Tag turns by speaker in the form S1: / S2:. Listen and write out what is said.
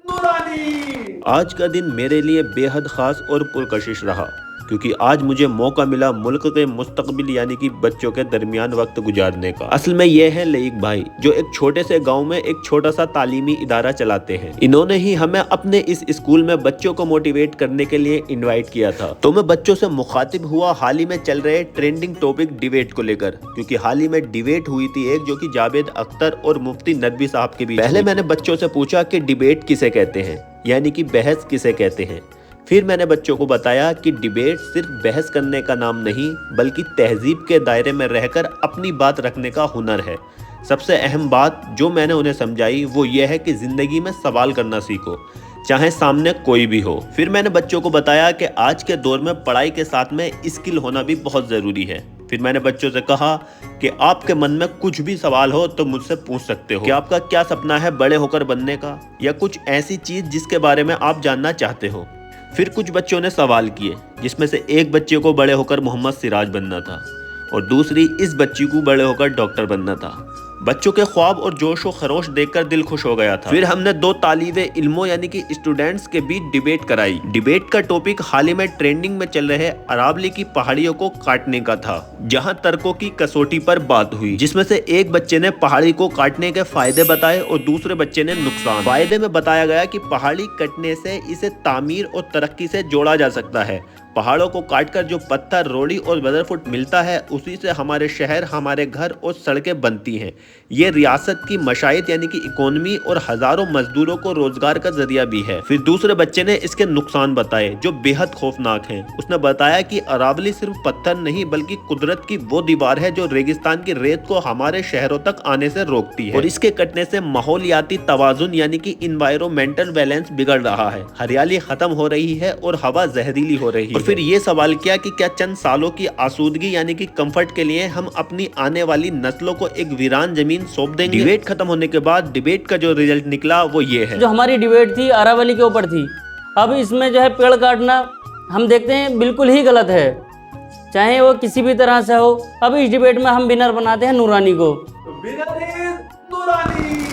S1: नूरानी।
S2: आज का दिन मेरे लिए बेहद ख़ास और पुरकशिश रहा क्योंकि आज मुझे मौका मिला मुल्क के मुस्तकबिल यानी कि बच्चों के दरमियान वक्त गुजारने का। असल में ये है लईक भाई, जो एक छोटे से गांव में एक छोटा सा तालीमी इदारा चलाते हैं। इन्होंने ही हमें अपने इस स्कूल में बच्चों को मोटिवेट करने के लिए इन्वाइट किया था। तो मैं बच्चों से मुखातिब हुआ हाल ही में चल रहे ट्रेंडिंग टॉपिक डिबेट को लेकर, क्योंकि हाल ही में डिबेट हुई थी एक, जो कि जावेद अख्तर और मुफ्ती नदवी साहब के बीच। पहले मैंने बच्चों से पूछा कि डिबेट किसे कहते हैं, यानी कि बहस किसे कहते हैं। फिर मैंने बच्चों को बताया कि डिबेट सिर्फ बहस करने का नाम नहीं, बल्कि तहजीब के दायरे में रहकर अपनी बात रखने का हुनर है। सबसे अहम बात जो मैंने उन्हें समझाई वो ये है कि ज़िंदगी में सवाल करना सीखो, चाहे सामने कोई भी हो। फिर मैंने बच्चों को बताया कि आज के दौर में पढ़ाई के साथ में स्किल होना भी बहुत ज़रूरी है। फिर मैंने बच्चों से कहा कि आपके मन में कुछ भी सवाल हो तो मुझसे पूछ सकते हो कि आपका क्या सपना है बड़े होकर बनने का, या कुछ ऐसी चीज़ जिसके बारे में आप जानना चाहते हो। फिर कुछ बच्चों ने सवाल किए, जिसमें से एक बच्चे को बड़े होकर मोहम्मद सिराज बनना था और दूसरी इस बच्ची को बड़े होकर डॉक्टर बनना था। बच्चों के ख्वाब और जोश व खरोश देखकर दिल खुश हो गया था। फिर हमने दो तालिबे इल्मों यानी कि स्टूडेंट्स के बीच डिबेट कराई। डिबेट का टॉपिक हाल ही में ट्रेंडिंग में चल रहे अरावली की पहाड़ियों को काटने का था, जहां तर्कों की कसौटी पर बात हुई, जिसमें से एक बच्चे ने पहाड़ी को काटने के फायदे बताए और दूसरे बच्चे ने नुकसान। फायदे में बताया गया कि पहाड़ी कटने से इसे तामीर और तरक्की से जोड़ा जा सकता है। पहाड़ों को काटकर जो पत्थर, रोड़ी और बदरफुट मिलता है, उसी से हमारे शहर, हमारे घर और सड़कें बनती हैं। ये रियासत की मशाइत यानी कि इकोनॉमी और हजारों मजदूरों को रोजगार का जरिया भी है। फिर दूसरे बच्चे ने इसके नुकसान बताए जो बेहद खौफनाक हैं। उसने बताया कि अरावली सिर्फ पत्थर नहीं बल्कि कुदरत की वो दीवार है जो रेगिस्तान की रेत को हमारे शहरों तक आने से रोकती है, और इसके कटने से माहौलियाती तवाजुन यानी कि इन्वायरमेंटल बैलेंस बिगड़ रहा है, हरियाली खत्म हो रही है और हवा जहरीली हो रही है। फिर ये सवाल किया कि क्या चंद सालों की आसूदगी यानी कि कंफर्ट के लिए हम अपनी आने वाली नस्लों को एक वीरान जमीन सौंप देंगे। डिबेट खत्म होने के बाद डिबेट का जो रिजल्ट निकला वो ये है।
S3: जो हमारी डिबेट थी अरावली के ऊपर थी। अब इसमें जो है पेड़ काटना हम देखते हैं बिल्कुल ही गलत है, चाहे वो किसी भी तरह से हो। अब इस डिबेट में हम विनर बनाते हैं नूरानी को।
S1: विनर इज नूरानी।